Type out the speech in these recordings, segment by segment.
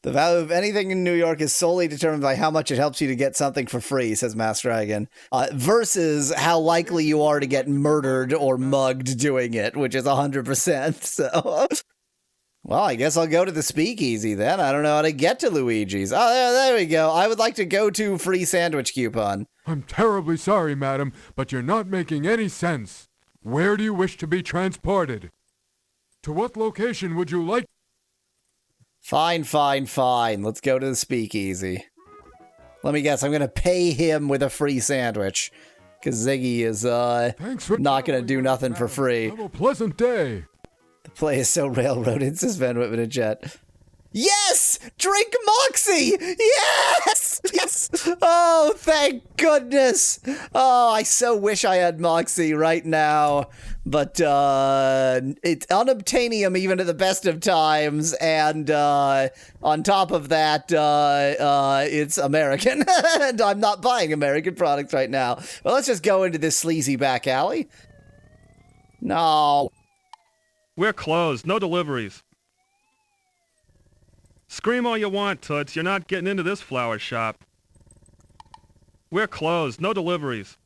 The value of anything in New York is solely determined by how much it helps you to get something for free, says Mass Dragon, versus how likely you are to get murdered or mugged doing it, which is 100%. So, well, I guess I'll go to the speakeasy then. I don't know how to get to Luigi's. Oh, there we go. I would like to go to free sandwich coupon. I'm terribly sorry, madam, but you're not making any sense. Where do you wish to be transported? To what location would you like? Fine. Let's go to the speakeasy. Let me guess, I'm going to pay him with a free sandwich. Because Ziggy is not going to do nothing for free. Have a pleasant day. The play is so railroaded, says Van Whitman in chat. Yes! Drink Moxie! Yes! Yes! Oh, thank goodness! Oh, I so wish I had Moxie right now. But it's unobtainium even at the best of times, and on top of that, it's American. And I'm not buying American products right now. Well, let's just go into this sleazy back alley. No. We're closed. No deliveries. Scream all you want, Toots. You're not getting into this flower shop. We're closed. No deliveries.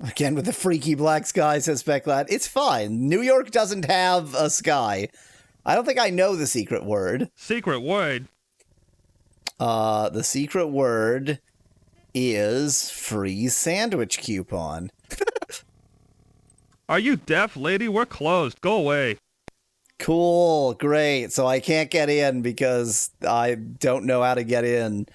Again with the freaky black sky, says Specklad. It's fine. New York doesn't have a sky. I don't think I know the secret word. Secret word? The secret word is free sandwich coupon. Are you deaf, lady? We're closed. Go away. Cool, great. So I can't get in because I don't know how to get in.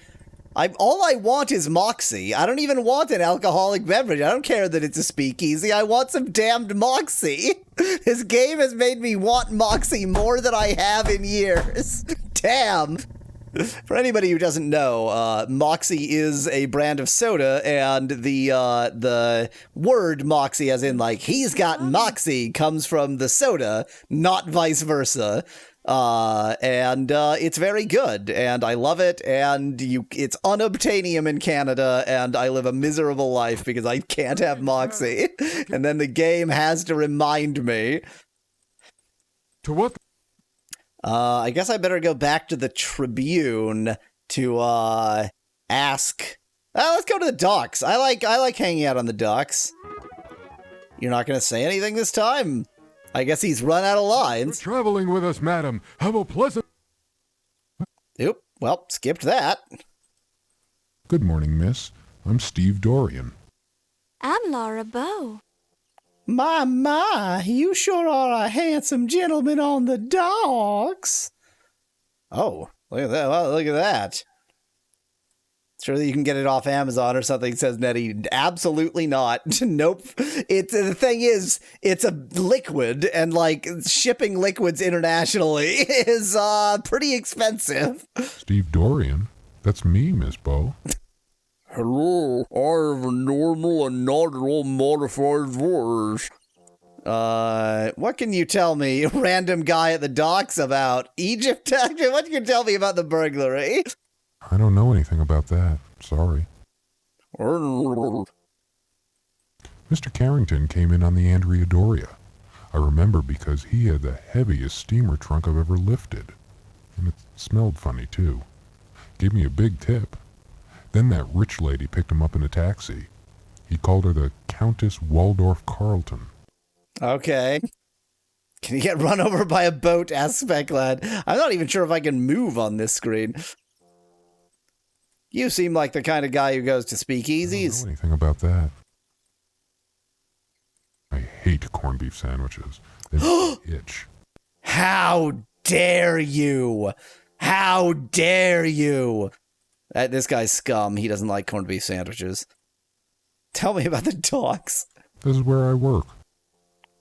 All I want is Moxie. I don't even want an alcoholic beverage. I don't care that it's a speakeasy. I want some damned Moxie. This game has made me want Moxie more than I have in years. Damn. For anybody who doesn't know, Moxie is a brand of soda, and the word Moxie, as in like he's got Moxie, comes from the soda, not vice versa. And it's very good, and I love it, and it's unobtainium in Canada, and I live a miserable life because I can't have Moxie. And then the game has to remind me. To what? I guess I better go back to the Tribune to ask. Let's go to the docks. I like hanging out on the docks. You're not gonna say anything this time? I guess he's run out of lines. You're traveling with us, madam. Have a pleasant... Oop, well, skipped that. Good morning, miss. I'm Steve Dorian. I'm Laura Bow. My, you sure are a handsome gentleman on the docks. Oh, look at that. Well, look at that. Surely you can get it off Amazon or something, says Nettie. Absolutely not. Nope. The thing is, it's a liquid, and like shipping liquids internationally is pretty expensive. Steve Dorian? That's me, Miss Bow. Hello, I have a normal and not at all modified voice. What can you tell me, random guy at the docks, about Egypt? What can you tell me about the burglary? I don't know anything about that. Sorry. Mr. Carrington came in on the Andrea Doria. I remember because he had the heaviest steamer trunk I've ever lifted. And it smelled funny, too. Gave me a big tip. Then that rich lady picked him up in a taxi. He called her the Countess Waldorf Carlton. Okay. Can you get run over by a boat, asks Specklad. I'm not even sure if I can move on this screen. You seem like the kind of guy who goes to speakeasies. I don't know anything about that. I hate corned beef sandwiches. They make me itch. How dare you? How dare you? This guy's scum. He doesn't like corned beef sandwiches. Tell me about the docks. This is where I work.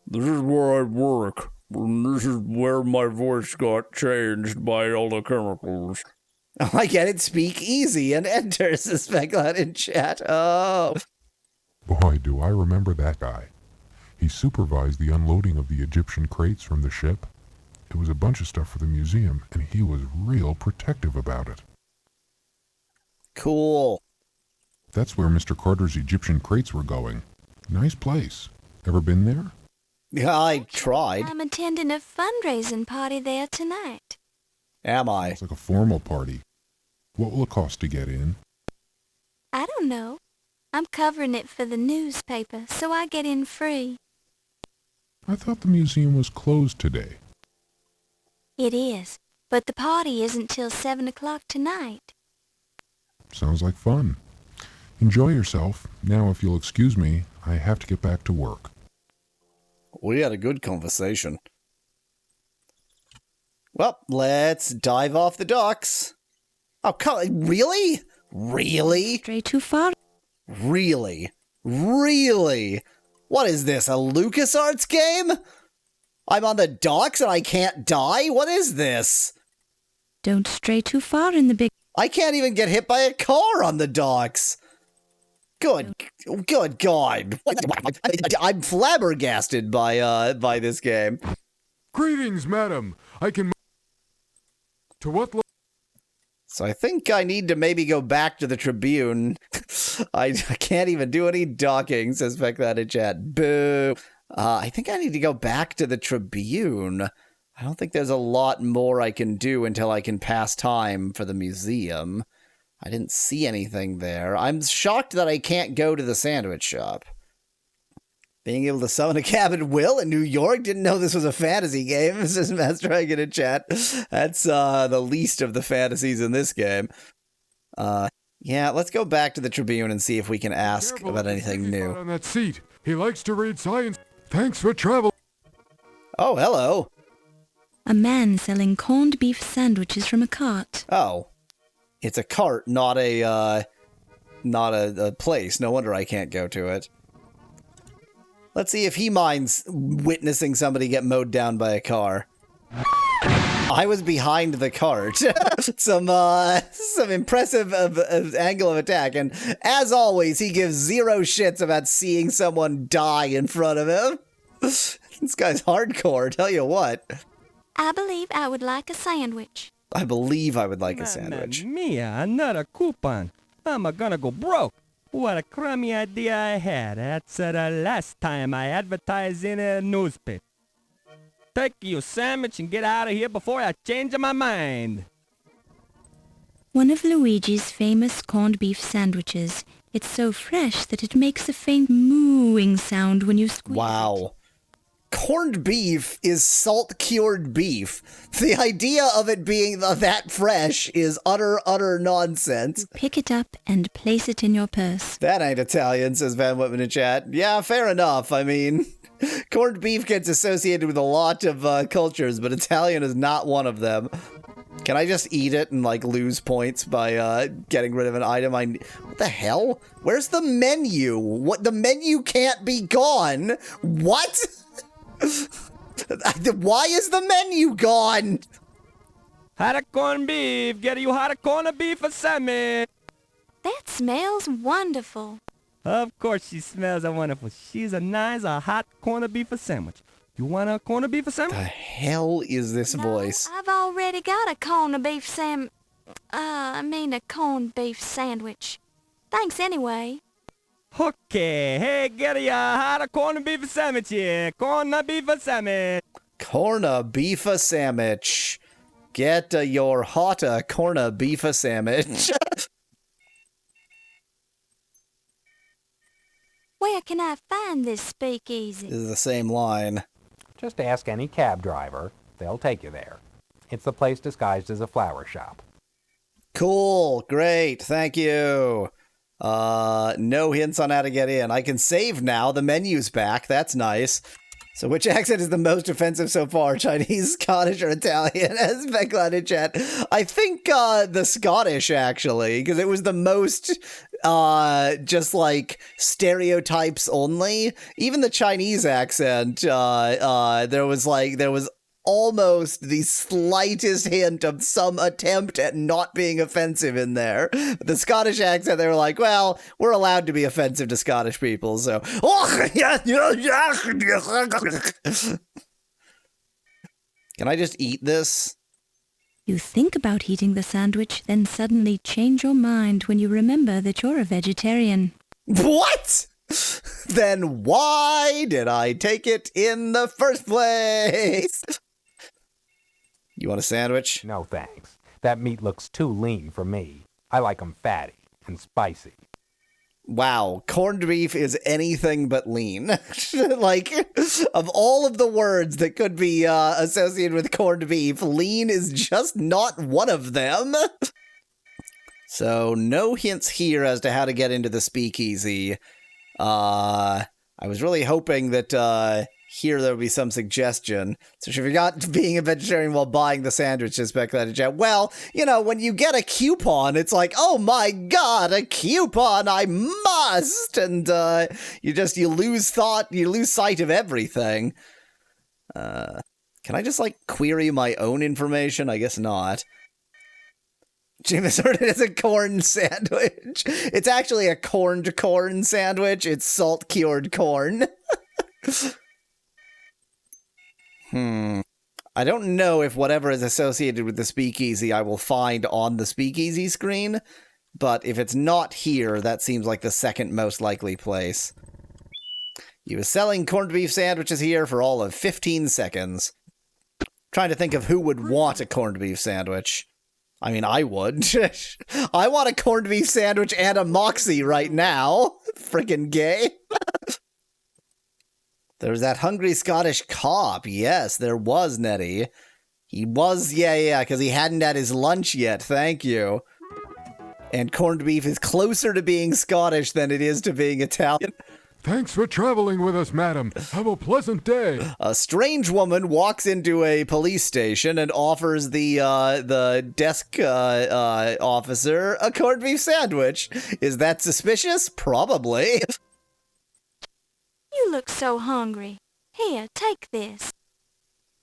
This is where I work. And this is where my voice got changed by all the chemicals. Oh, I get it. Speak easy and enter, says Specklad in chat. Oh. Boy, do I remember that guy. He supervised the unloading of the Egyptian crates from the ship. It was a bunch of stuff for the museum, and he was real protective about it. Cool. That's where Mr. Carter's Egyptian crates were going. Nice place. Ever been there? Yeah, I tried. I'm attending a fundraising party there tonight. Am I? It's like a formal party. What will it cost to get in? I don't know. I'm covering it for the newspaper, so I get in free. I thought the museum was closed today. It is, but the party isn't till 7 o'clock tonight. Sounds like fun. Enjoy yourself. Now, if you'll excuse me, I have to get back to work. We had a good conversation. Well, let's dive off the docks. Oh, really? Really? Stray too far. Really? Really? What is this, a LucasArts game? I'm on the docks and I can't die? What is this? Don't stray too far in the big... I can't even get hit by a car on the docks. Good God. I'm flabbergasted by this game. Greetings, madam. I can... To what So I think I need to maybe go back to the Tribune. I can't even do any docking, says Bequest in chat. Boo. I think I need to go back to the Tribune. I don't think there's a lot more I can do until I can pass time for the museum. I didn't see anything there. I'm shocked that I can't go to the sandwich shop. Being able to summon a cabin will in New York? Didn't know this was a fantasy game. This is Master Dragon in chat. That's the least of the fantasies in this game. Yeah, let's go back to the Tribune and see if we can ask about anything new. on that seat. He likes to read science. Thanks for travel. Oh, hello. A man selling corned beef sandwiches from a cart. Oh. It's a cart, not a place. No wonder I can't go to it. Let's see if he minds witnessing somebody get mowed down by a car. I was behind the cart. some impressive angle of attack, and as always, he gives zero shits about seeing someone die in front of him. This guy's hardcore, tell you what. I believe I would like a sandwich. I believe I would like a sandwich. Mamma mia, another coupon. I'm gonna go broke. What a crummy idea I had. That's the last time I advertised in a newspaper. Take your sandwich and get out of here before I change my mind. One of Luigi's famous corned beef sandwiches. It's so fresh that it makes a faint mooing sound when you squeeze it. Wow. Corned beef is salt-cured beef. The idea of it being that fresh is utter nonsense. Pick it up and place it in your purse. That ain't Italian, says Van Whitman in chat. Yeah, fair enough. I mean, corned beef gets associated with a lot of cultures, but Italian is not one of them. Can I just eat it and, like, lose points by getting rid of an item? What the hell? Where's the menu? What? The menu can't be gone? What? Why is the menu gone? Hot corned beef. Get you hot corned beef for sandwich. That smells wonderful. Of course she smells wonderful. She's a nice hot corned beef sandwich. You want a corned beef The sandwich? hell is this voice? I've already got a corned beef a corned beef sandwich. Thanks anyway. Okay, hey, get you a hot corned beef sandwich here. Corned beef sandwich. Corna beefa sandwich. Get your hotta corna beefa sandwich. Where can I find this speakeasy? This is the same line. Just ask any cab driver. They'll take you there. It's the place disguised as a flower shop. Cool. Great. Thank you. No hints on how to get in. I can save now. The menu's back. That's nice. So which accent is the most offensive so far? Chinese, Scottish, or Italian? As Bequest in chat. I think the Scottish, actually, because it was the most just like stereotypes only. Even the Chinese accent, there was almost the slightest hint of some attempt at not being offensive in there. But the Scottish accent, they were like, well, we're allowed to be offensive to Scottish people, so... Can I just eat this? You think about eating the sandwich, then suddenly change your mind when you remember that you're a vegetarian. What? Then why did I take it in the first place? You want a sandwich? No thanks. That meat looks too lean for me. I like 'em fatty and spicy. Wow, corned beef is anything but lean. Like, of all of the words that could be associated with corned beef, lean is just not one of them. So, no hints here as to how to get into the speakeasy. I was really hoping that here there would be some suggestion. So she forgot being a vegetarian while buying the sandwiches back then. Well, you know, when you get a coupon, it's like, oh my god, a coupon, I must! And you lose sight of everything. Can I just, like, query my own information? I guess not. Jameis ordered it as a corn sandwich. It's actually a corned corn sandwich. It's salt-cured corn. I don't know if whatever is associated with the speakeasy I will find on the speakeasy screen, but if it's not here, that seems like the second most likely place. He was selling corned beef sandwiches here for all of 15 seconds. Trying to think of who would want a corned beef sandwich. I mean, I would. I want a corned beef sandwich and a Moxie right now. Frickin' gay. There's that hungry Scottish cop. Yes, there was, Nettie. He was, yeah, because he hadn't had his lunch yet. Thank you. And corned beef is closer to being Scottish than it is to being Italian. Thanks for traveling with us, madam. Have a pleasant day. A strange woman walks into a police station and offers the desk officer a corned beef sandwich. Is that suspicious? Probably. You look so hungry. Here, take this.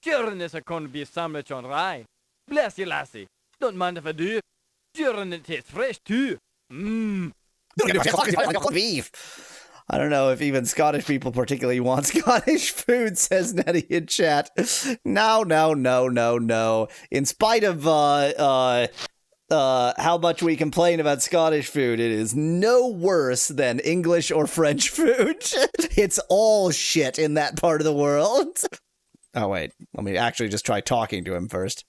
Sure, there's a corned beef sandwich on rye. Bless you, lassie. Don't mind if I do. Sure, and it tastes fresh, too. Mmm. Beef. I don't know if even Scottish people particularly want Scottish food, says Nettie in chat. No. In spite of how much we complain about Scottish food, it is no worse than English or French food. It's all shit in that part of the world. Oh, wait. Let me actually just try talking to him first.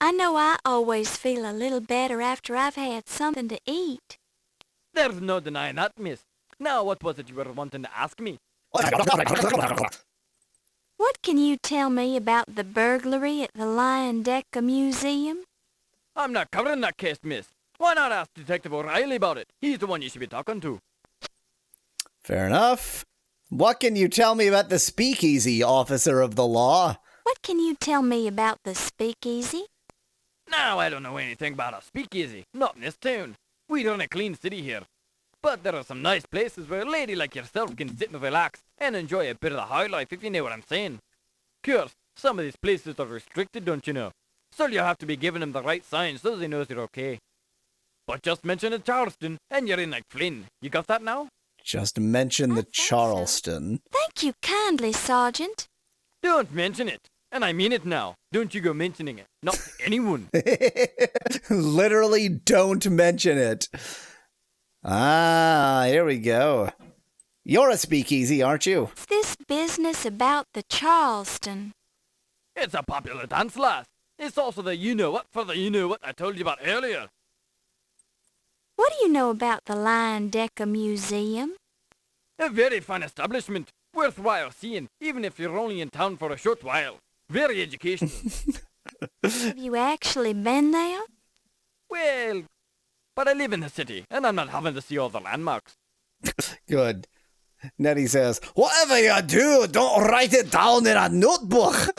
I know I always feel a little better after I've had something to eat. There's no denying that, miss. Now, what was it you were wanting to ask me? What can you tell me about the burglary at the Lion Decker Museum? I'm not covering that case, miss. Why not ask Detective O'Reilly about it? He's the one you should be talking to. Fair enough. What can you tell me about the speakeasy, officer of the law? What can you tell me about the speakeasy? Now, I don't know anything about a speakeasy. Not in this town. We run a clean city here. But there are some nice places where a lady like yourself can sit and relax and enjoy a bit of the high life, if you know what I'm saying. Of course, some of these places are restricted, don't you know? So you have to be giving them the right signs so they know you're okay. But just mention the Charleston and you're in like Flynn. You got that now? Just mention the Charleston. Thank you kindly, Sergeant. Don't mention it. And I mean it now. Don't you go mentioning it. Not to anyone. Literally don't mention it. Ah, here we go. You're a speakeasy, aren't you? What's this business about the Charleston? It's a popular dance, lass. It's also the you-know-what for the you-know-what I told you about earlier. What do you know about the Lion Decker Museum? A very fine establishment. Worthwhile seeing, even if you're only in town for a short while. Very educational. Have you actually been there? Well, but I live in the city, and I'm not having to see all the landmarks. Good. Nettie says, whatever you do, don't write it down in a notebook.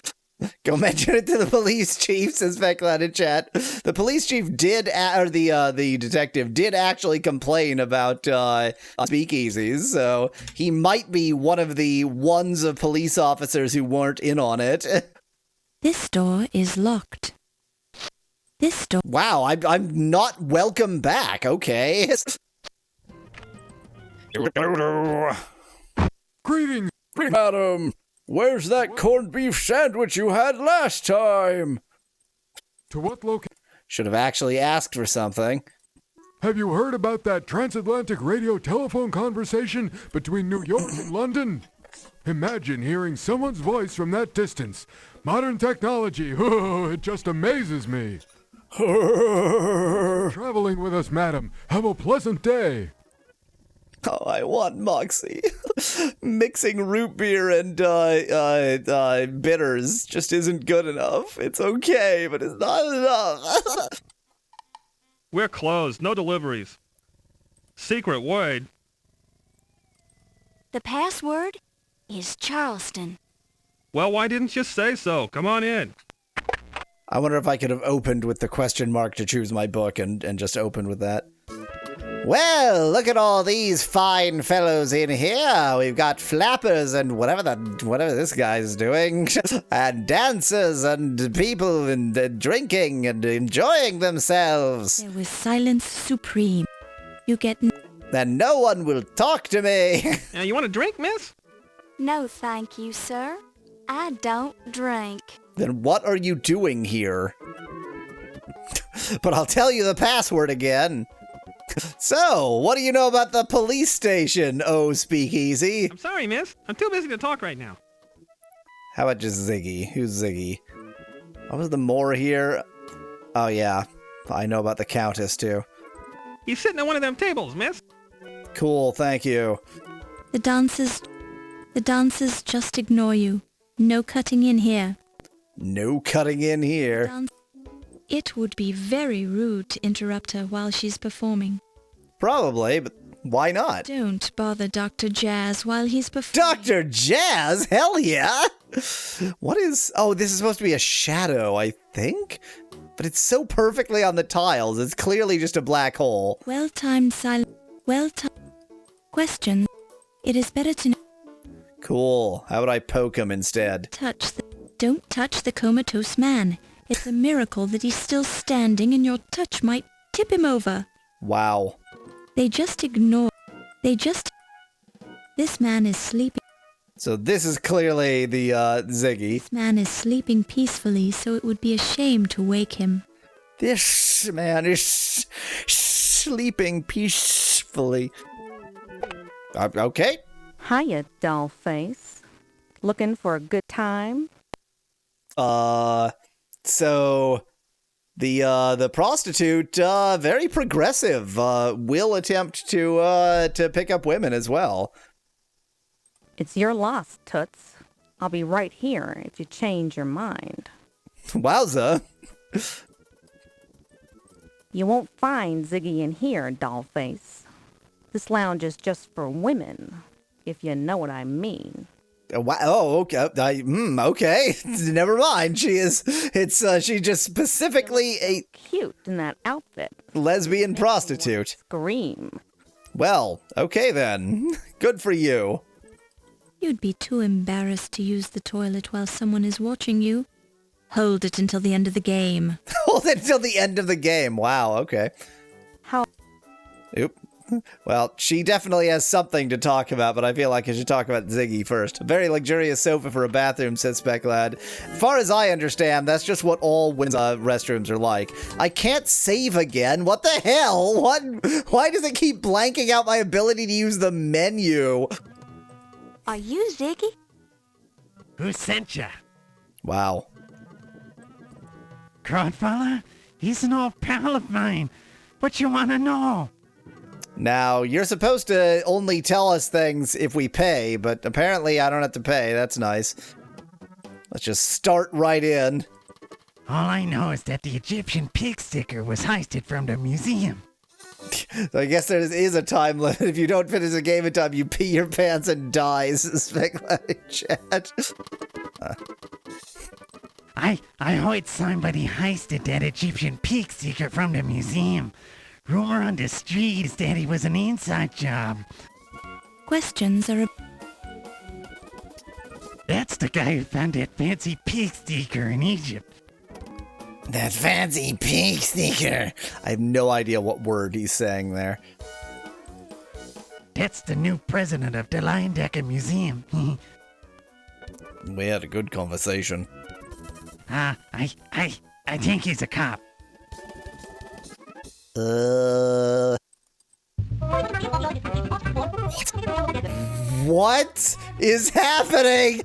Go mention it to the police chief, says Veclan in chat. The police chief did, or the detective did actually complain about speakeasies, so he might be one of the ones of police officers who weren't in on it. This door is locked. This door... Wow, I'm not welcome back, okay. Greetings. Madam, where's that corned beef sandwich you had last time? To what location? Should have actually asked for something. Have you heard about that transatlantic radio telephone conversation between New York and London? Imagine hearing someone's voice from that distance. Modern technology, oh, it just amazes me. Traveling with us, madam. Have a pleasant day. Oh, I want Moxie. Mixing root beer and bitters just isn't good enough. It's okay, but it's not enough. We're closed. No deliveries. Secret word. The password is Charleston. Well, why didn't you say so? Come on in. I wonder if I could have opened with the question mark to choose my book and just opened with that. Well, look at all these fine fellows in here. We've got flappers and whatever this guy's doing, and dancers and people and drinking and enjoying themselves. There was silence supreme. You get And no one will talk to me. You want a drink, miss? no thank you, sir. I don't drink. Then what are you doing here? But I'll tell you the password again. So, what do you know about the police station, oh speakeasy? I'm sorry, miss. I'm too busy to talk right now. How about just Ziggy? Who's Ziggy? What was the more here? Oh yeah, I know about the Countess too. He's sitting at one of them tables, miss. Cool, thank you. The dancers just ignore you. No cutting in here. No cutting in here. It would be very rude to interrupt her while she's performing. Probably, but why not? Don't bother Dr. Jazz while he's performing. Dr. Jazz? Hell yeah! What is... Oh, this is supposed to be a shadow, I think? But it's so perfectly on the tiles, it's clearly just a black hole. Well-timed silence. Well-timed questions. It is better to Cool. How would I poke him instead? Don't touch the comatose man. It's a miracle that he's still standing and your touch might tip him over. Wow. This man is sleeping. So this is clearly the Ziggy. This man is sleeping peacefully, so it would be a shame to wake him. This man is sleeping peacefully. Okay. Hiya, dollface. Looking for a good time? So the prostitute, very progressive, will attempt to pick up women as well. It's your loss, Toots. I'll be right here if you change your mind. Wowza. You won't find Ziggy in here, dollface. This lounge is just for women, if you know what I mean. Wow. Oh, okay. Okay. Never mind. She just specifically a cute in that outfit. Lesbian prostitute. Scream. Well, okay then. Good for you. You'd be too embarrassed to use the toilet while someone is watching you. Hold it until the end of the game. Hold it until the end of the game. Wow, okay. How? Oop. Well, she definitely has something to talk about, but I feel like I should talk about Ziggy first. A very luxurious sofa for a bathroom, says Specklad. As far as I understand, that's just what all women's restrooms are like. I can't save again. What the hell? What? Why does it keep blanking out my ability to use the menu? Are you Ziggy? Who sent ya? Wow. Crodfather? He's an old pal of mine. What you want to know? Now, you're supposed to only tell us things if we pay, but apparently I don't have to pay. That's nice. Let's just start right in. All I know is that the Egyptian pig sticker was heisted from the museum. So I guess there is a time limit. If you don't finish the game in time, you pee your pants and die, says Specklad chat. I heard somebody heisted that Egyptian pig sticker from the museum. Rumor on the street is that it was an inside job. Questions are... That's the guy who found that fancy pig sticker in Egypt. That fancy pig sticker. I have no idea what word he's saying there. That's the new president of the Leyendecker Museum. We had a good conversation. I think he's a cop. What is happening?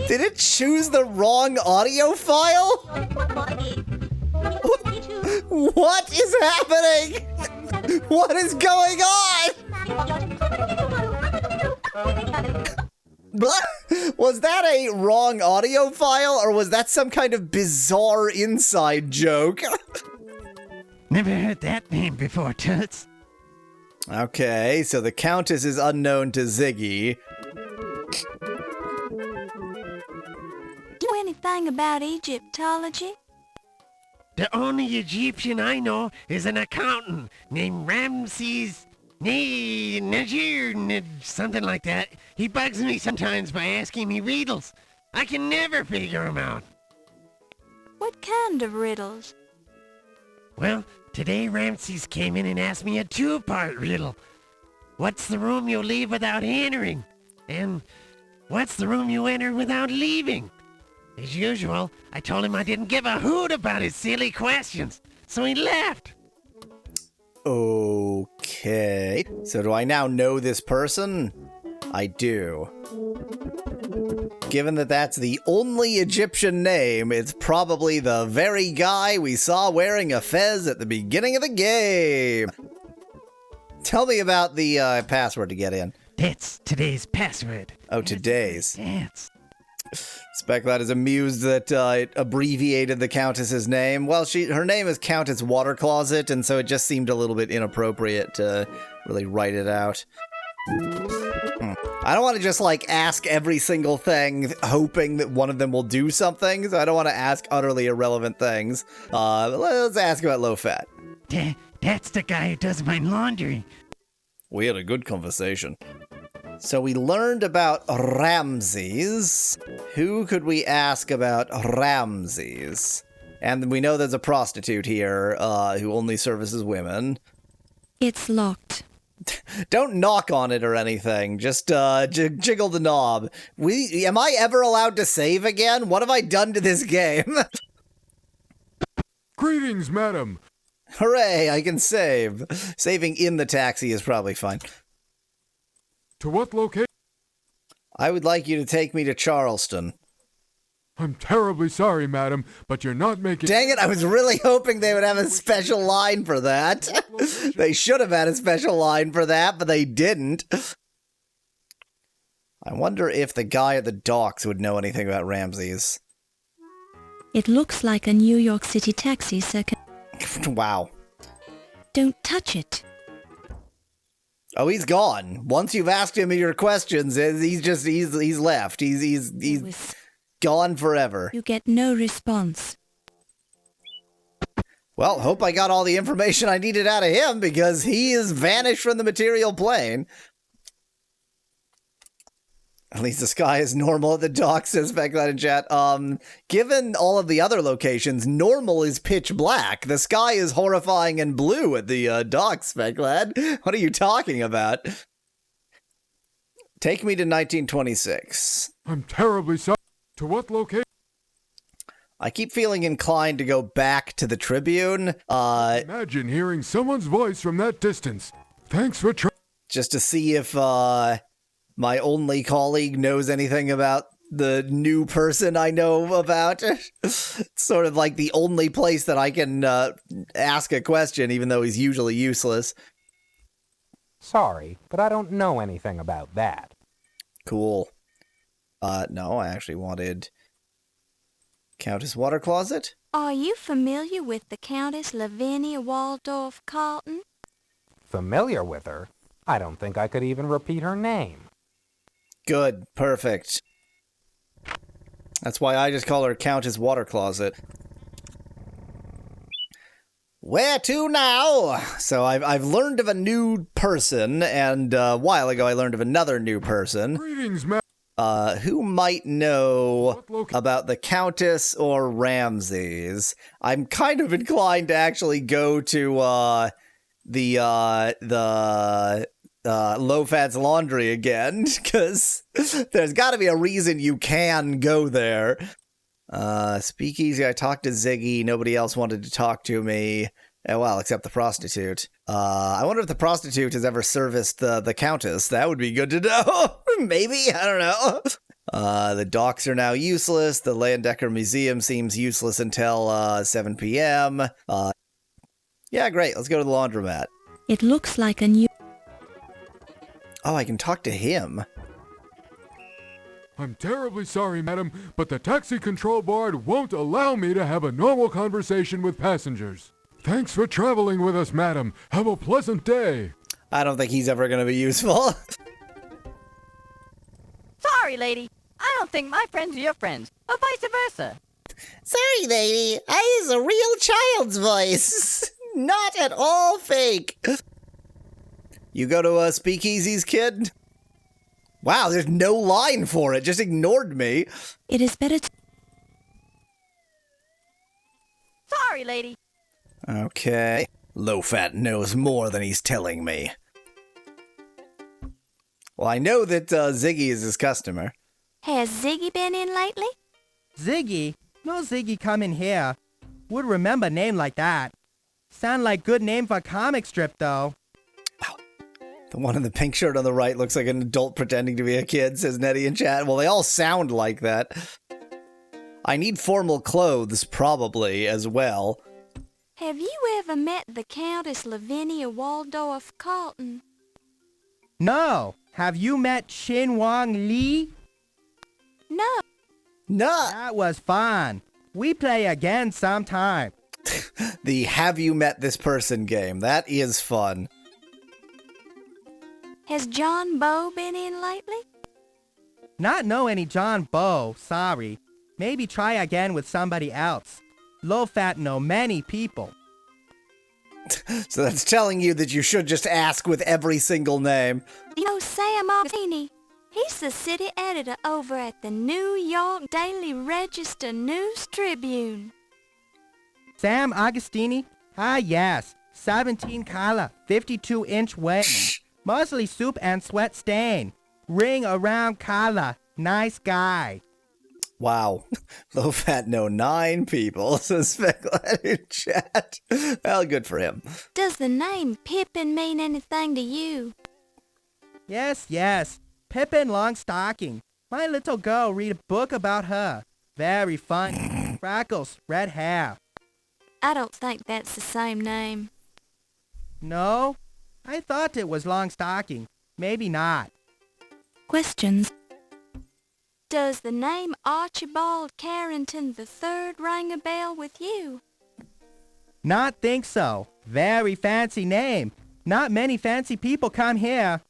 Did it choose the wrong audio file? What is happening? What is going on? Was that a wrong audio file, or was that some kind of bizarre inside joke? Never heard that name before, Toots. Okay, so the Countess is unknown to Ziggy. Do anything about Egyptology? The only Egyptian I know is an accountant named Ramses Najir, something like that. He bugs me sometimes by asking me riddles. I can never figure him out. What kind of riddles? Well, today Ramses came in and asked me a two-part riddle. What's the room you leave without entering? And what's the room you enter without leaving? As usual, I told him I didn't give a hoot about his silly questions, so he left. Okay. So do I now know this person? I do. Given that that's the only Egyptian name, it's probably the very guy we saw wearing a fez at the beginning of the game. Tell me about the password to get in. That's today's password. Oh, today's. That's. Speculad is amused that it abbreviated the Countess's name. Well, her name is Countess Water Closet, and so it just seemed a little bit inappropriate to really write it out. I don't want to just, ask every single thing, hoping that one of them will do something, so I don't want to ask utterly irrelevant things. Let's ask about low fat. That's the guy who does my laundry. We had a good conversation. So we learned about Ramses. Who could we ask about Ramses? And we know there's a prostitute here who only services women. It's locked. Don't knock on it or anything. Just jiggle the knob. Am I ever allowed to save again? What have I done to this game? Greetings, madam. Hooray, I can save. Saving in the taxi is probably fine. To what location? I would like you to take me to Charleston. I'm terribly sorry, madam, but you're not making... Dang it, I was really hoping they would have a special line for that. They should have had a special line for that, but they didn't. I wonder if the guy at the docks would know anything about Ramses. It looks like a New York City taxi, sir. Wow. Don't touch it. Oh, he's gone. Once you've asked him your questions, he's left. He's gone forever. You get no response. Well, hope I got all the information I needed out of him, because he is vanished from the material plane. At least the sky is normal at the dock, says Speculad in chat. Given all of the other locations, normal is pitch black. The sky is horrifying and blue at the dock, Speculad. What are you talking about? Take me to 1926. I'm terribly sorry. To what location? I keep feeling inclined to go back to the Tribune. Imagine hearing someone's voice from that distance. Thanks for trying. Just to see if my only colleague knows anything about the new person I know about. It's sort of like the only place that I can ask a question, even though he's usually useless. Sorry, but I don't know anything about that. Cool. No, I actually wanted Countess Water Closet. Are you familiar with the Countess Lavinia Waldorf Carlton? Familiar with her? I don't think I could even repeat her name. Good. Perfect. That's why I just call her Countess Water Closet. Where to now? So I've learned of a new person, and a while ago I learned of another new person. Greetings, man. Who might know about the Countess or Ramses? I'm kind of inclined to actually go to the Low-Fat's Laundry again, because there's got to be a reason you can go there. Speakeasy, I talked to Ziggy, nobody else wanted to talk to me. Well, except the prostitute. I wonder if the prostitute has ever serviced the Countess. That would be good to know. Maybe, I don't know. The docks are now useless. The Landecker Museum seems useless until 7 p.m. Yeah, great. Let's go to the laundromat. It looks like a new... Oh, I can talk to him. I'm terribly sorry, madam, but the taxi control board won't allow me to have a normal conversation with passengers. Thanks for traveling with us, madam. Have a pleasant day. I don't think he's ever going to be useful. Sorry, lady. I don't think my friends are your friends, or vice versa. Sorry, lady. I use a real child's voice. Not at all fake. You go to speakeasies, kid? Wow, there's no line for it. Just ignored me. It is better to... Sorry, lady. Okay. Low-Fat knows more than he's telling me. Well, I know that Ziggy is his customer. Has Ziggy been in lately? Ziggy? No Ziggy come in here. Would remember name like that. Sound like good name for a comic strip, though. The one in the pink shirt on the right looks like an adult pretending to be a kid, says Nettie in chat. Well, they all sound like that. I need formal clothes, probably, as well. Have you ever met the Countess Lavinia Waldorf Carlton? No. Have you met Shin Wong Lee? No. No. That was fun. We play again sometime. The Have You Met This Person game. That is fun. Has John Bow been in lately? Not know any John Bow, sorry. Maybe try again with somebody else. Low-Fat know many people. So that's telling you that you should just ask with every single name. You know Sam Augustini? He's the city editor over at the New York Daily Register News Tribune. Sam Augustini? Ah, yes. 17 color, 52-inch waist. Mostly soup and sweat stain. Ring around collar. Nice guy. Wow. Low-Fat know 9 people, says Specklet in chat. Well, good for him. Does the name Pippin mean anything to you? Yes, yes. Pippin Longstocking. My little girl read a book about her. Very funny. Freckles, red hair. I don't think that's the same name. No? I thought it was Longstocking. Maybe not. Questions. Does the name Archibald Carrington III ring a bell with you? Not think so. Very fancy name. Not many fancy people come here.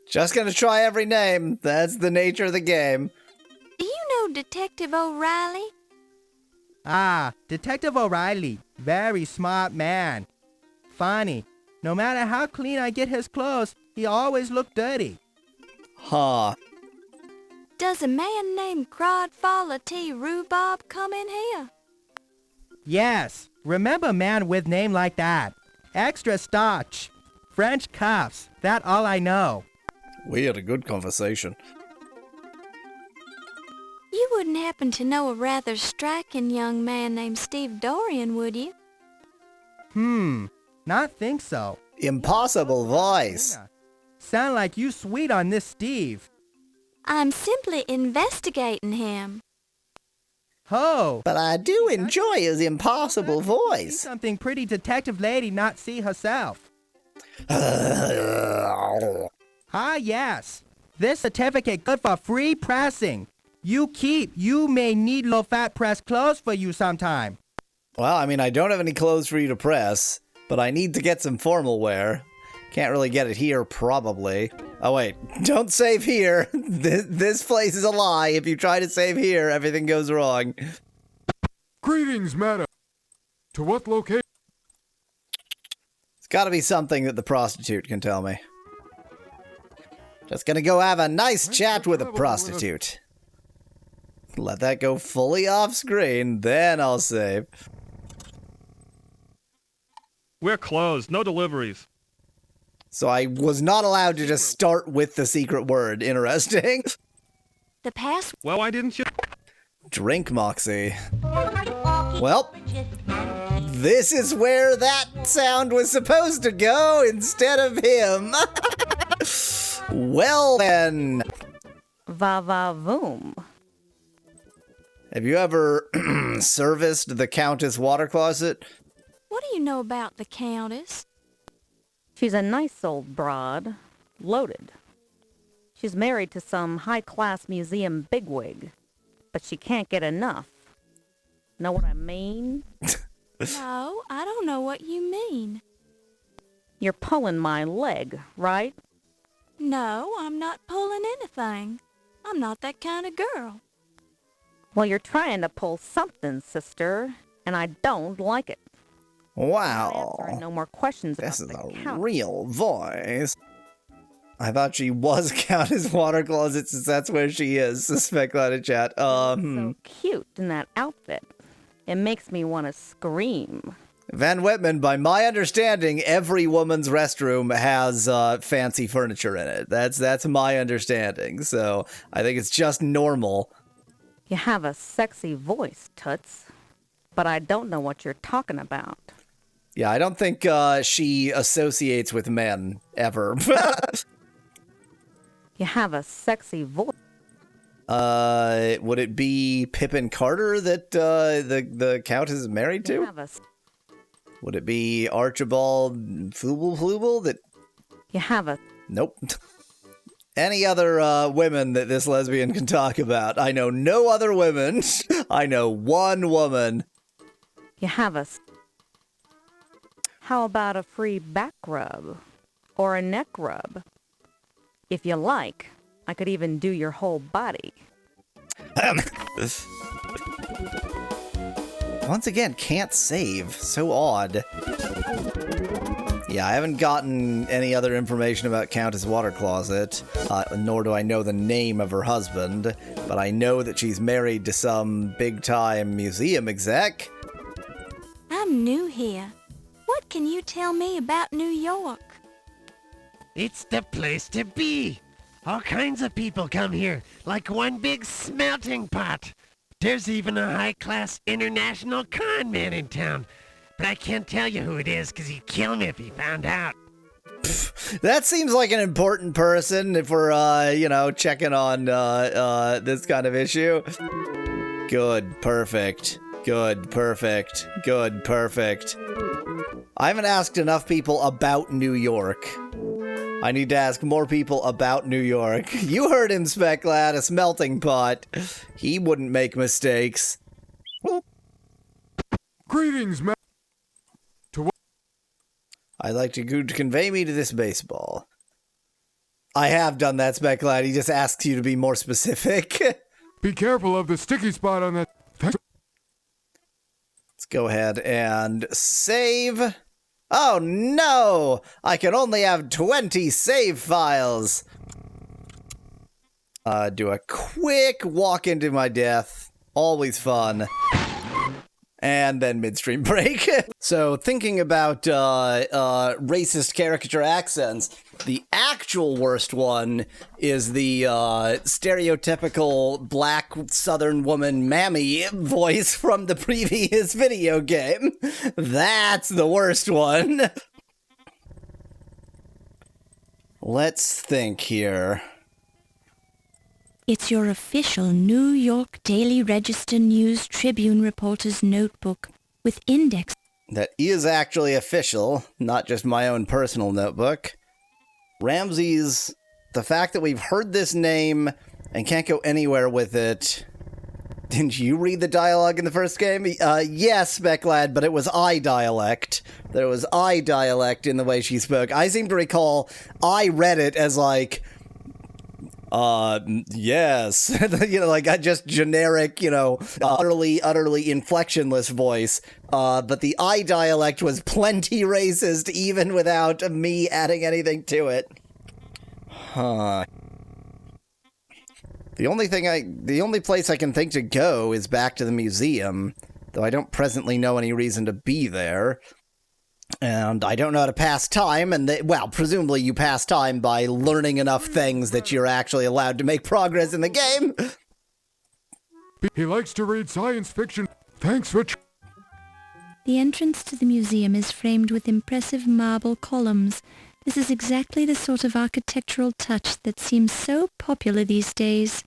Just gonna try every name. That's the nature of the game. Do you know Detective O'Reilly? Ah, Detective O'Reilly. Very smart man. Funny. No matter how clean I get his clothes, he always look dirty. Huh. Does a man named Crodfather T. Rhubarb come in here? Yes. Remember man with name like that. Extra starch. French cuffs. That all I know. We had a good conversation. You wouldn't happen to know a rather striking young man named Steve Dorian, would you? Not think so. Impossible voice. Sound like you sweet on this Steve. I'm simply investigating him. Ho! But I do enjoy his impossible See voice. something pretty detective lady not see herself. Ah, yes. This certificate good for free pressing. You keep. You may need low-fat press clothes for you sometime. Well, I mean, I don't have any clothes for you to press, but I need to get some formal wear. Can't really get it here, probably. Oh, wait. Don't save here. This place is a lie. If you try to save here, everything goes wrong. Greetings, madam. To what location? It's gotta be something that the prostitute can tell me. Just gonna go have a nice chat with a prostitute. Let that go fully off screen, then I'll save. We're closed. No deliveries. So I was not allowed to just start with the secret word. Interesting. The password. Well, why didn't you? Drink Moxie. Well, this is where that sound was supposed to go instead of him. Well then. Va-va-voom. Have you ever serviced the Countess water closet? What do you know about the Countess? She's a nice old broad. Loaded. She's married to some high-class museum bigwig, but she can't get enough. Know what I mean? No, I don't know what you mean. You're pulling my leg, right? No, I'm not pulling anything. I'm not that kind of girl. Well, you're trying to pull something, sister, and I don't like it. Wow. Answering no more questions This is about the a count. real voice. I thought she was Countess water closet since that's where she is. Suspect line of chat. So cute in that outfit. It makes me want to scream. Van Whitman, by my understanding, every woman's restroom has fancy furniture in it. That's my understanding. So I think it's just normal. You have a sexy voice, Toots, but I don't know what you're talking about. Yeah, I don't think she associates with men ever. You have a sexy voice. Would it be Pippin Carter that the Countess is married You to? have a, Would it be Archibald Flubel that... you have a, Nope. Any other women that this lesbian can talk about? I know no other women. I know one woman. you have a. How about a free back rub? Or a neck rub? If you like, I could even do your whole body. Once again, can't save. So odd. Yeah, I haven't gotten any other information about Countess Water Closet, nor do I know the name of her husband, but I know that she's married to some big-time museum exec. I'm new here. What can you tell me about New York? It's the place to be. All kinds of people come here, like one big smelting pot. There's even a high-class international con man in town. But I can't tell you who it is, because he'd kill me if he found out. That seems like an important person if we're, checking on this kind of issue. Good, perfect. Good, perfect. Good, perfect. I haven't asked enough people about New York. I need to ask more people about New York. You heard him, Specklad, a smelting pot. He wouldn't make mistakes. Greetings, ma- I'd like you to convey me to this baseball. I have done that, Specklad. He just asks you to be more specific. Be careful of the sticky spot on that. Let's go ahead and save. Oh no! I can only have 20 save files. Do a quick walk into my death. Always fun. And then midstream break. So thinking about racist caricature accents, the actual worst one is the stereotypical black Southern woman mammy voice from the previous video game. That's the worst one. Let's think here. It's your official New York Daily Register News Tribune reporter's notebook with index. That is actually official, not just my own personal notebook. Ramses, the fact that we've heard this name and can't go anywhere with it. Didn't you read the dialogue in the first game? Yes, Specklad, but it was I dialect. There was I dialect in the way she spoke. I seem to recall I read it as like, yes. Like just generic, utterly inflectionless voice. But the I dialect was plenty racist even without me adding anything to it. Huh. The only place I can think to go is back to the museum, though I don't presently know any reason to be there. And I don't know how to pass time, and presumably you pass time by learning enough things that you're actually allowed to make progress in the game. He likes to read science fiction. Thanks for... The entrance to the museum is framed with impressive marble columns This is exactly the sort of architectural touch that seems so popular these days.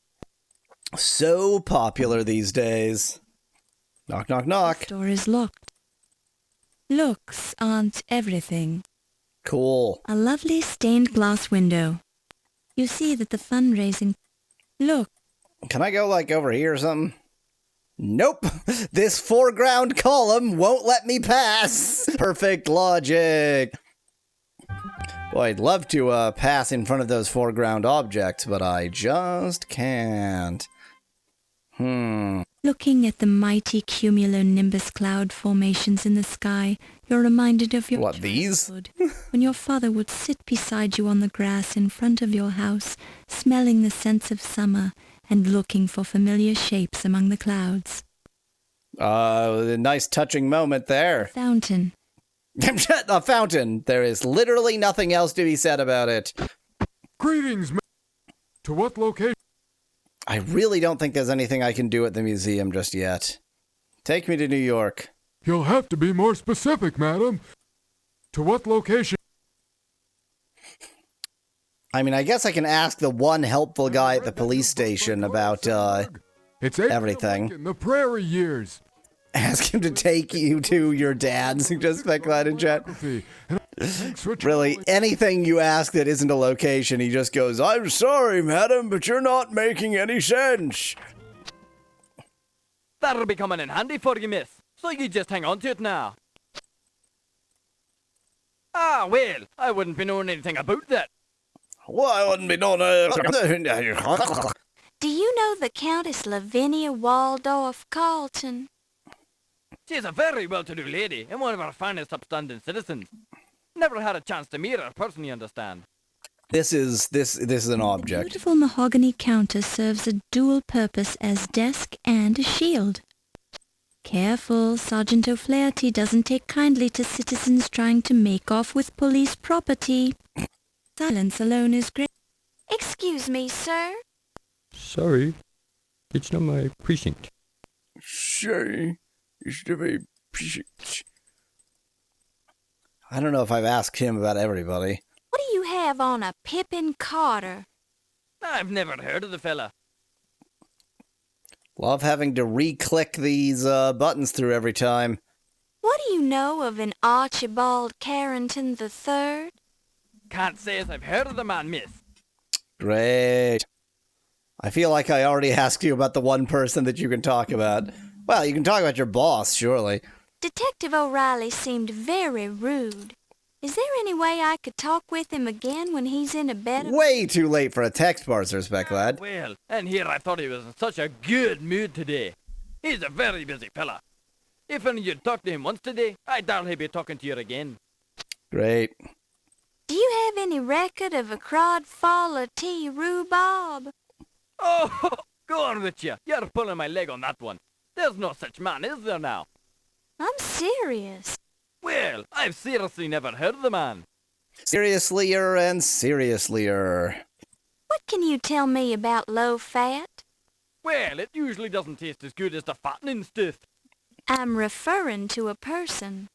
So popular these days. Knock, knock, knock. The door is locked. Looks aren't everything. Cool. A lovely stained glass window. You see that the fundraising... Look. Can I go, like, over here or something? Nope. This foreground column won't let me pass. Perfect logic. Boy, I'd love to pass in front of those foreground objects, but I just can't. Looking at the mighty cumulonimbus cloud formations in the sky, you're reminded of your childhood, when your father would sit beside you on the grass in front of your house, smelling the scents of summer and looking for familiar shapes among the clouds. A nice touching moment there. Fountain. A fountain. There is literally nothing else to be said about it. Greetings, to what location? I really don't think there's anything I can do at the museum just yet. Take me to New York. You'll have to be more specific, madam. To what location? I mean, I guess I can ask the one helpful guy at the police station about, everything. In the prairie years. Ask him to take you to your dad's. Just spec that in chat. Really, anything you ask that isn't a location, he just goes, "I'm sorry, madam, but you're not making any sense." That'll be coming in handy for you, miss. So you just hang on to it now. Ah, well, I wouldn't be knowing anything about that. Well, I wouldn't be knowing Do you know the Countess Lavinia Waldorf Carlton? She's a very well-to-do lady and one of our finest upstanding citizens. Never had a chance to meet her personally, understand. This is an object. The beautiful mahogany counter serves a dual purpose as desk and a shield. Careful, Sergeant O'Flaherty doesn't take kindly to citizens trying to make off with police property. Silence alone is great. Excuse me, sir. Sorry, it's not my precinct. Sorry, it's not my precinct. I don't know if I've asked him about everybody. What do you have on a Pippin Carter? I've never heard of the fella. Love having to re-click these buttons through every time. What do you know of an Archibald Carrington III? Can't say as I've heard of the man, miss. Great. I feel like I already asked you about the one person that you can talk about. Well, you can talk about your boss, surely. Detective O'Reilly seemed very rude. Is there any way I could talk with him again when he's in a better... Way too late for a text parser, Spec Lad. Well, and here I thought he was in such a good mood today. He's a very busy fella. If only you'd talked to him once today, I doubt he'd be talking to you again. Great. Do you have any record of a Crodfaller T. Rhubarb? Oh, go on with you. You're pulling my leg on that one. There's no such man, is there now? I'm serious. Well, I've seriously never heard of the man. Seriouslier and seriouslier. What can you tell me about low fat? Well, it usually doesn't taste as good as the fattening stuff. I'm referring to a person.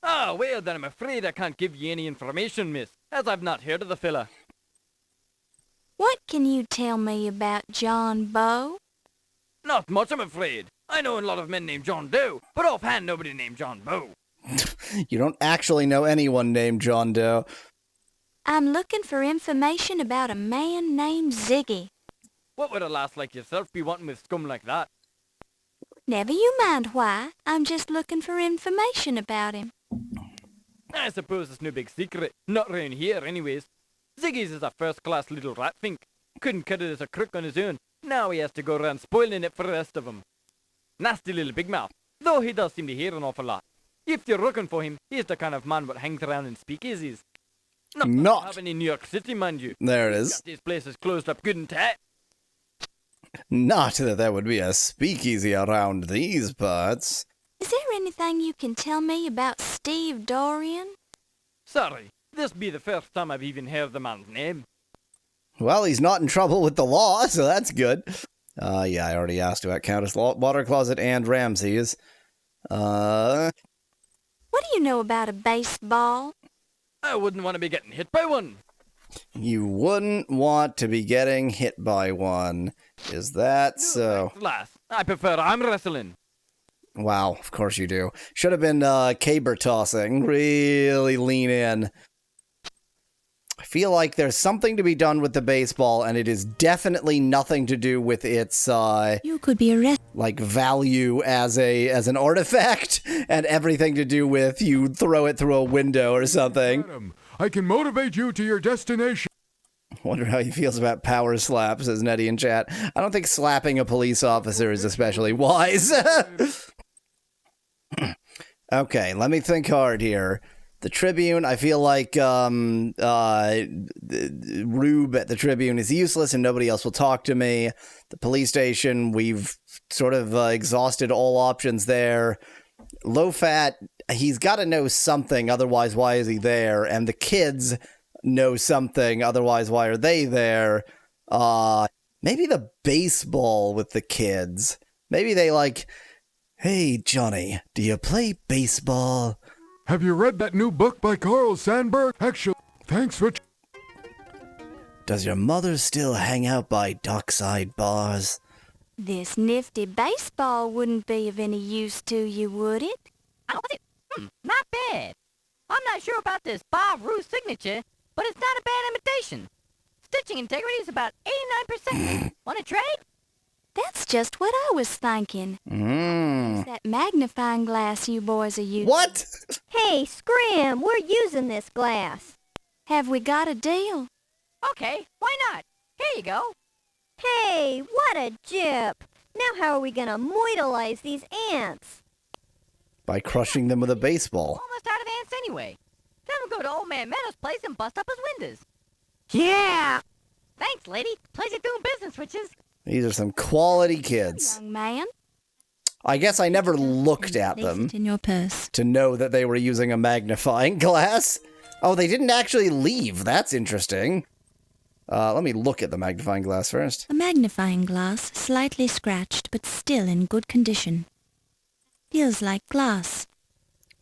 Ah, well, then I'm afraid I can't give you any information, miss, as I've not heard of the fella. What can you tell me about John Bow? Not much, I'm afraid. I know a lot of men named John Doe, but offhand nobody named John Bow. You don't actually know anyone named John Doe. I'm looking for information about a man named Ziggy. What would a lass like yourself be wanting with scum like that? Never you mind why. I'm just looking for information about him. I suppose it's no big secret. Not round here, anyways. Ziggy's is a first-class little rat-fink. Couldn't cut it as a crook on his own. Now he has to go around spoiling it for the rest of them. Nasty little big mouth, though he does seem to hear an awful lot. If you're looking for him, he's the kind of man what hangs around in speakeasies. Not having in New York City, mind you. There it is. Got these places closed up good and tight. Not that there would be a speakeasy around these parts. Is there anything you can tell me about Steve Dorian? Sorry, this be the first time I've even heard the man's name. Well, he's not in trouble with the law, so that's good. Yeah, I already asked about Countess Water Closet and Ramses. What do you know about a baseball? I wouldn't want to be getting hit by one. You wouldn't want to be getting hit by one. Is that so? Glass. I prefer arm wrestling. Wow, of course you do. Should have been caber tossing. Really lean in. I feel like there's something to be done with the baseball, and it is definitely nothing to do with its you could be arrested. Like value as an artifact, and everything to do with you throw it through a window or something. Madam, I can motivate you to your destination. Wonder how he feels about power slap, says Nettie in chat. I don't think slapping a police officer is especially wise. Okay, let me think hard here. The Tribune, I feel like Rube at the Tribune is useless and nobody else will talk to me. The police station, we've sort of exhausted all options there. Low fat, he's got to know something, otherwise why is he there? And the kids know something, otherwise why are they there? Maybe the baseball with the kids. Maybe they like, hey, Johnny, do you play baseball? Have you read that new book by Carl Sandburg? Actually, thanks for... Does your mother still hang out by dockside bars? This nifty baseball wouldn't be of any use to you, would it? Not bad. I'm not sure about this Bob Roos signature, but it's not a bad imitation. Stitching integrity is about 89%. Want to trade? That's just what I was thinking. It's that magnifying glass you boys are using. What? Hey, Scram, we're using this glass. Have we got a deal? Okay, why not? Here you go. Hey, what a jip. Now how are we gonna moidalize these ants? By crushing them with a baseball. Almost out of ants anyway. Then we'll go to Old Man Meadows' place and bust up his windows. Yeah! Thanks, lady. Pleasure doing business, witches. These are some quality kids. Young man. I guess I never looked at them in your purse to know that they were using a magnifying glass. Oh, they didn't actually leave. That's interesting. Let me look at the magnifying glass first. A magnifying glass, slightly scratched, but still in good condition. Feels like glass.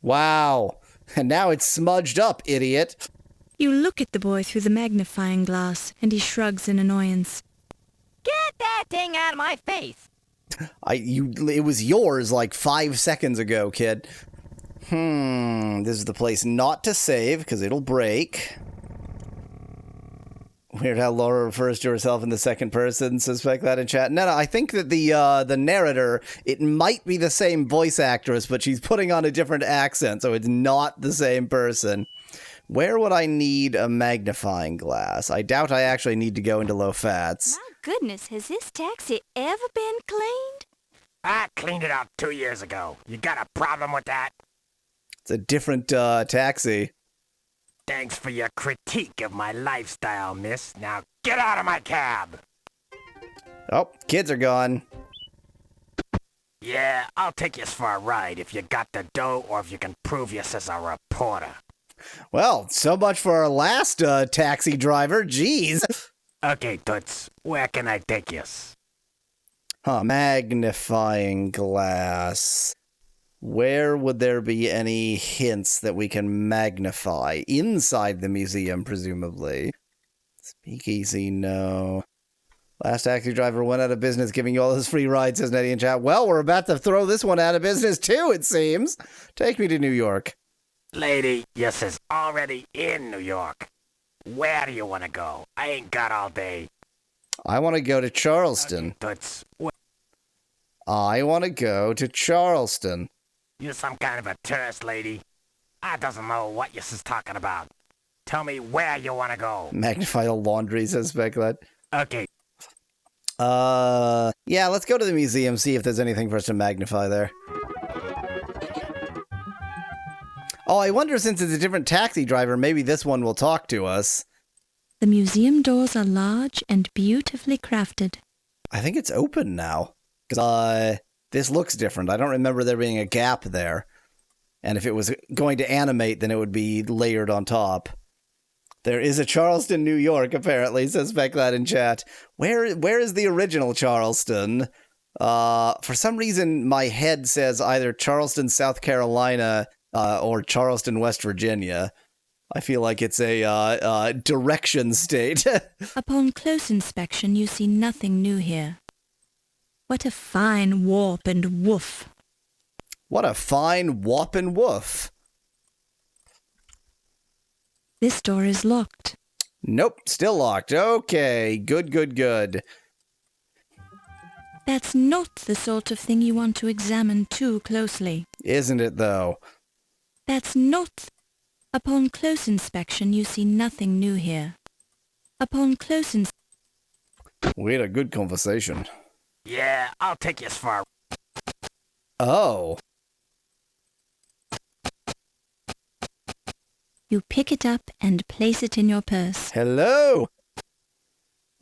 Wow. And now it's smudged up, idiot. You look at the boy through the magnifying glass, and he shrugs in annoyance. Get that thing out of my face! It was yours like 5 seconds ago, kid. This is the place not to save, because it'll break. Weird how Laura refers to herself in the second person. Suspect that in chat. No, I think that the narrator, it might be the same voice actress, but she's putting on a different accent, so it's not the same person. Where would I need a magnifying glass? I doubt I actually need to go into low fats. My goodness, has this taxi ever been cleaned? I cleaned it out 2 years ago. You got a problem with that? It's a different taxi. Thanks for your critique of my lifestyle, miss. Now get out of my cab! Oh, kids are gone. Yeah, I'll take you for a ride if you got the dough or if you can prove you as a reporter. Well, so much for our last taxi driver. Jeez. Okay, Toots, where can I take you? Magnifying glass. Where would there be any hints that we can magnify? Inside the museum, presumably. Speakeasy, no. Last taxi driver went out of business giving you all those free rides, says Nettie in chat. Well, we're about to throw this one out of business too, it seems. Take me to New York. Lady, yes is already in New York. Where do you want to go? I ain't got all day. I want to go to Charleston. Toots, I want to go to Charleston. You some kind of a tourist, lady. I doesn't know what you is talking about. Tell me where you want to go. Magnify the laundry, says Speculat. Okay. Yeah, let's go to the museum, see if there's anything for us to magnify there. Oh, I wonder, since it's a different taxi driver, maybe this one will talk to us. The museum doors are large and beautifully crafted. I think it's open now. Because, this looks different. I don't remember there being a gap there. And if it was going to animate, then it would be layered on top. There is a Charleston, New York, apparently, says Speculat in chat. Where is the original Charleston? For some reason, my head says either Charleston, South Carolina, or Charleston, West Virginia. I feel like it's a direction state. Upon close inspection, you see nothing new here. What a fine warp and woof. What a fine warp and woof. This door is locked. Nope, still locked. Okay, good. That's not the sort of thing you want to examine too closely. Isn't it, though? That's not... Upon close inspection, you see nothing new here. Upon close We had a good conversation. Yeah, I'll take you as far. Oh. You pick it up and place it in your purse. Hello.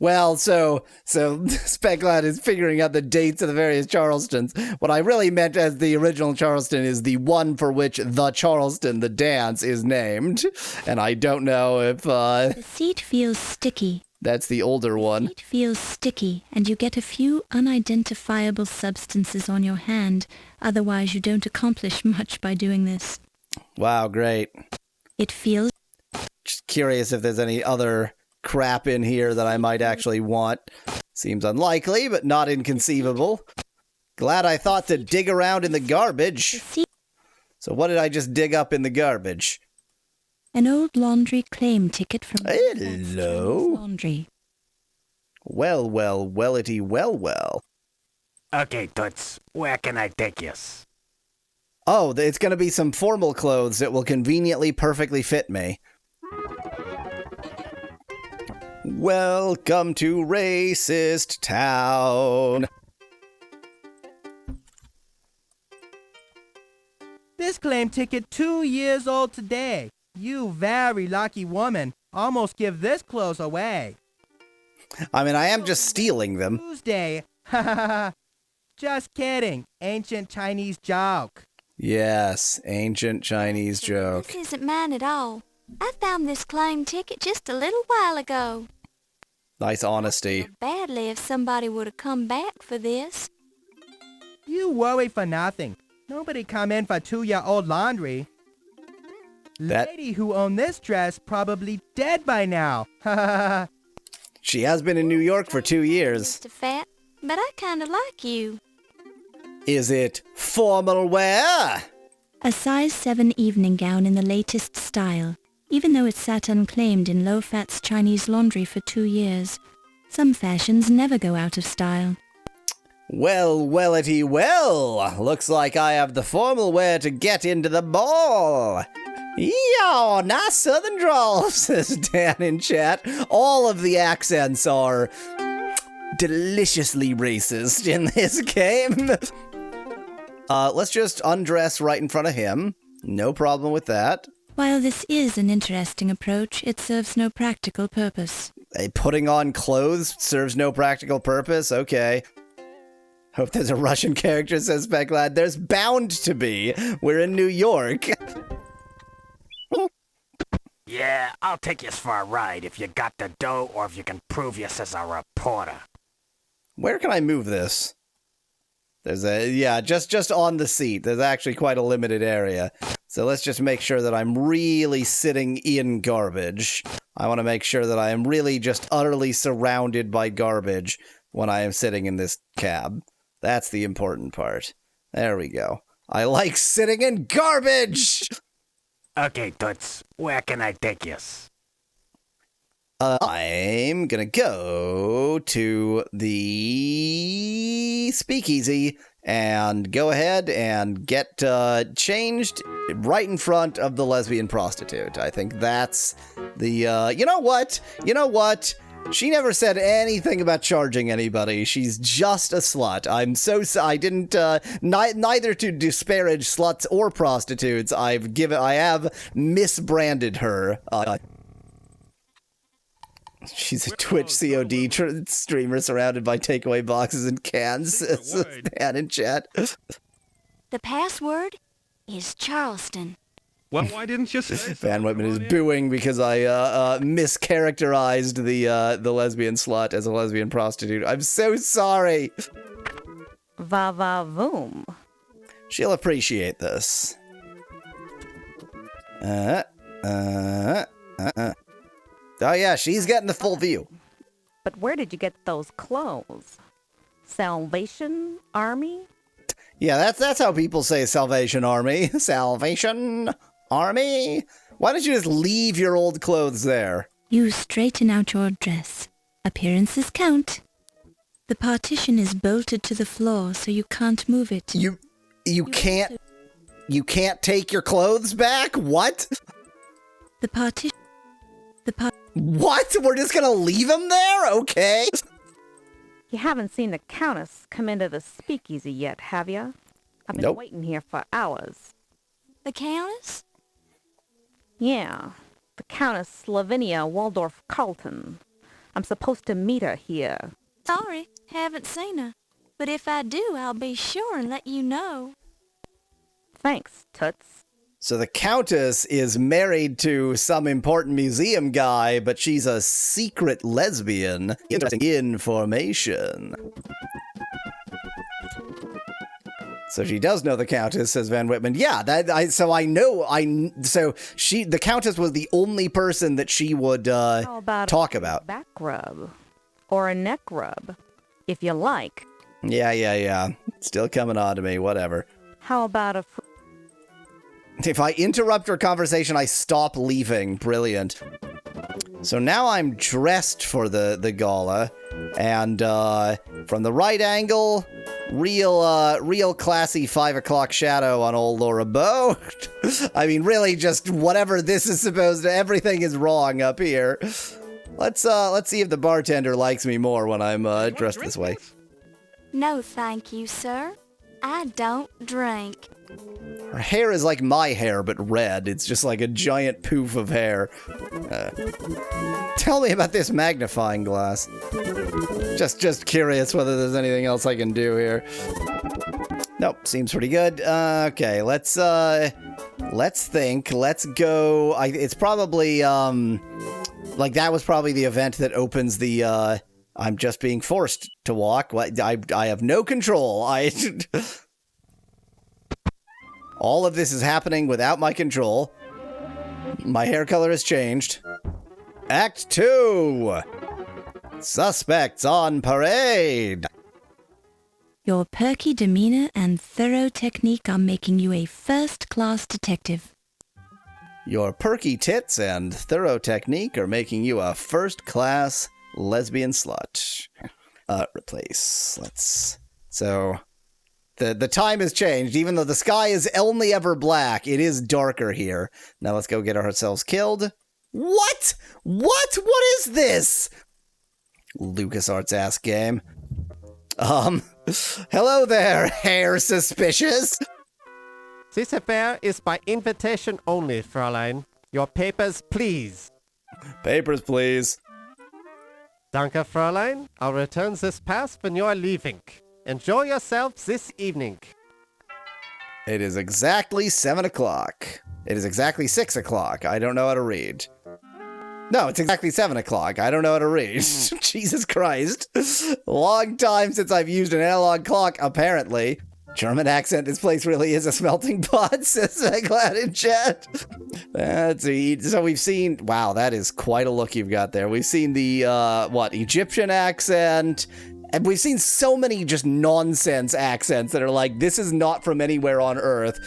Well, so Specklad is figuring out the dates of the various Charlestons. What I really meant as the original Charleston is the one for which the Charleston, the dance, is named. And I don't know if, The seat feels sticky. That's the older one. The seat feels sticky, and you get a few unidentifiable substances on your hand. Otherwise, you don't accomplish much by doing this. Wow, great. It feels... Just curious if there's any other crap in here that I might actually want. Seems unlikely, but not inconceivable. Glad I thought to dig around in the garbage. So what did I just dig up in the garbage? An old laundry claim ticket from... Hello. Laundry. Well-ity, well. Okay, Toots, where can I take you? Oh, it's going to be some formal clothes that will conveniently perfectly fit me. Welcome to Racist Town. This claim ticket 2 years old today. You very lucky woman. Almost give this clothes away. I mean, I am just stealing them. Tuesday. Ha ha ha. Just kidding. Ancient Chinese joke. Yes, ancient Chinese joke. This isn't mine at all. I found this claim ticket just a little while ago. Nice honesty. Badly if somebody would have come back for this. You worry for nothing. Nobody come in for 2-year-old laundry. Lady who owned this dress probably dead by now. Ha ha ha. She has been in New York for 2 years. Mr. Fat, but I kind of like you. Is it formal wear? A size 7 evening gown in the latest style, even though it sat unclaimed in low-fats Chinese laundry for 2 years. Some fashions never go out of style. Well-ity, well. Looks like I have the formal wear to get into the ball. Yo, nice southern drawl, says Dan in chat. All of the accents are deliciously racist in this game. Let's just undress right in front of him. No problem with that. While this is an interesting approach, it serves no practical purpose. Putting on clothes serves no practical purpose? Okay. Hope there's a Russian character, says Specklad. There's bound to be. We're in New York. Yeah, I'll take you for a ride if you got the dough or if you can prove you as a reporter. Where can I move this? There's just on the seat. There's actually quite a limited area. So let's just make sure that I'm really sitting in garbage. I want to make sure that I am really just utterly surrounded by garbage when I am sitting in this cab. That's the important part. There we go. I like sitting in garbage! Okay, Toots, where can I take you? I'm gonna go to the speakeasy and go ahead and get changed right in front of the lesbian prostitute. I think that's the, you know what? She never said anything about charging anybody. She's just a slut. I didn't, neither to disparage sluts or prostitutes. I have misbranded her. She's a Twitch COD streamer surrounded by takeaway boxes and cans, says Dan in chat. The password is Charleston. Well, why didn't you say Van Whitman is booing because I mischaracterized the lesbian slut as a lesbian prostitute. I'm so sorry. Va-va-voom. She'll appreciate this. Oh yeah, she's getting the full view. But where did you get those clothes? Salvation Army? Yeah, that's how people say Salvation Army. Salvation Army? Why don't you just leave your old clothes there? You straighten out your dress. Appearances count. The partition is bolted to the floor, so you can't move it. You can't take your clothes back? What? What? We're just gonna leave them there? Okay. You haven't seen the Countess come into the speakeasy yet, have you? I've been waiting here for hours. The Countess? Yeah, the Countess Lavinia Waldorf Carlton. I'm supposed to meet her here. Sorry, haven't seen her. But if I do, I'll be sure and let you know. Thanks, Toots. So the Countess is married to some important museum guy, but she's a secret lesbian. Interesting information. So she does know the Countess, says Van Whitman. Yeah, the Countess was the only person that she would talk about. Back rub or a neck rub, if you like. Yeah. Still coming on to me, whatever. How about a... If I interrupt your conversation, I stop leaving. Brilliant. So now I'm dressed for the gala, and from the right angle, real classy 5 o'clock shadow on old Laura Bow. I mean, really, just whatever this is supposed to. Everything is wrong up here. Let's see if the bartender likes me more when I'm dressed this way. No, thank you, sir. I don't drink. Her hair is like my hair, but red. It's just like a giant poof of hair. Tell me about this magnifying glass. Just curious whether there's anything else I can do here. Nope, seems pretty good. Okay, let's think. Let's go. It's probably like that was probably the event that opens the I'm just being forced to walk. I have no control. All of this is happening without my control. My hair color has changed. Act 2. Suspects on parade. Your perky demeanor and thorough technique are making you a first-class detective. Your perky tits and thorough technique are making you a first-class lesbian slut. Replace. So... The time has changed. Even though the sky is only ever black, it is darker here. Now let's go get ourselves killed. What? What is this? LucasArts ass game. Hello there, hair suspicious. This affair is by invitation only, Fräulein. Your papers, please. Papers, please. Danke, Fräulein. I'll return this pass when you're leaving. Enjoy yourselves this evening. It is exactly 7 o'clock. It is exactly 6 o'clock. I don't know how to read. No, it's exactly 7 o'clock. I don't know how to read. Jesus Christ. Long time since I've used an analog clock, apparently. German accent, this place really is a smelting pot, says Glad in chat. So we've seen, wow, that is quite a look you've got there. We've seen the, Egyptian accent. And we've seen so many just nonsense accents that are like, this is not from anywhere on Earth.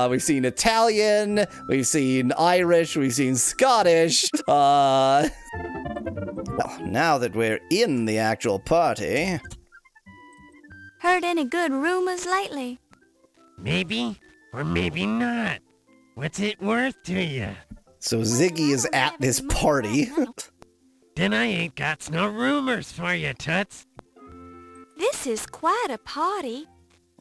We've seen Italian, we've seen Irish, we've seen Scottish. Well, now that we're in the actual party... Heard any good rumors lately? Maybe, or maybe not. What's it worth to you? So Ziggy is at this party. Then I ain't got no rumors for you, Toots. This is quite a party.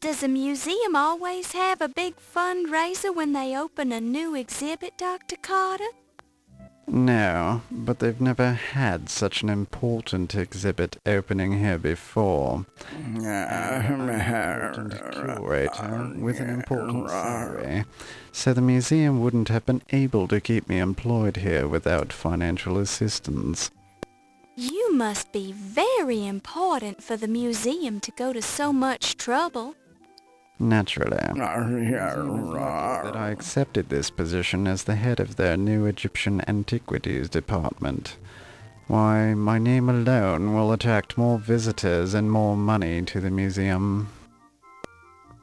Does the museum always have a big fundraiser when they open a new exhibit, Dr. Carter? No, but they've never had such an important exhibit opening here before. Curator with an important salary, so the museum wouldn't have been able to keep me employed here without financial assistance. You must be very important for the museum to go to so much trouble. Naturally, that I accepted this position as the head of their new Egyptian Antiquities Department. Why, my name alone will attract more visitors and more money to the museum.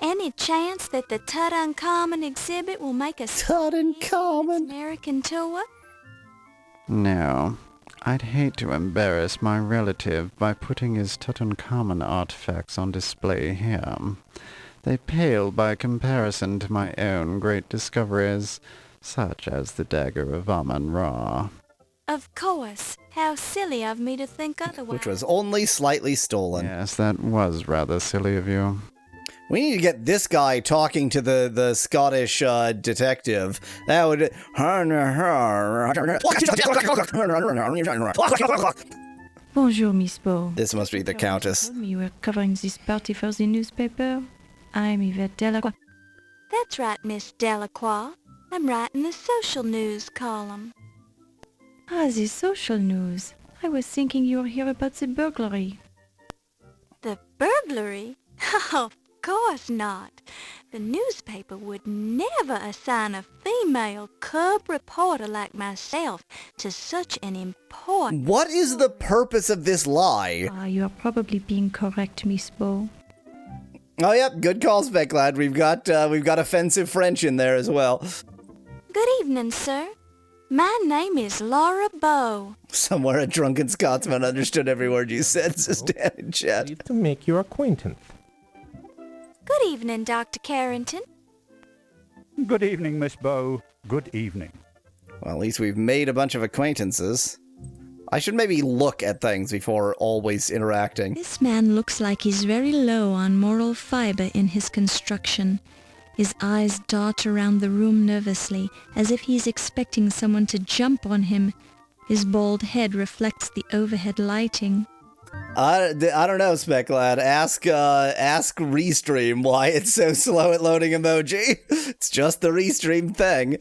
Any chance that the Tutankhamun exhibit will make a Tutankhamun American tour? No. I'd hate to embarrass my relative by putting his Tutankhamun artifacts on display here. They pale by comparison to my own great discoveries, such as the Dagger of Amon Ra. Of course. How silly of me to think otherwise. Which was only slightly stolen. Yes, that was rather silly of you. We need to get this guy talking to the Scottish detective. That would... Bonjour, Miss Bow. This must be the Countess. You were covering this party for the newspaper. I'm Yvette Delacroix. That's right, Miss Delacroix. I'm writing the social news column. Ah, the social news. I was thinking you were here about the burglary. The burglary? Oh, of course not. The newspaper would never assign a female cub reporter like myself to such an important... What is the purpose of this lie? You are probably being correct, Miss Bow. Oh, yep, good call, Specklad. We've got offensive French in there as well. Good evening, sir. My name is Laura Bow. Somewhere a drunken Scotsman understood every word you said, says Dan in chat. To make your acquaintance. Good evening, Dr. Carrington. Good evening, Miss Bow. Good evening. Well, at least we've made a bunch of acquaintances. I should maybe look at things before always interacting. This man looks like he's very low on moral fiber in his construction. His eyes dart around the room nervously, as if he's expecting someone to jump on him. His bald head reflects the overhead lighting. I don't know, Specklad. Ask Restream why it's so slow at loading emoji. It's just the Restream thing.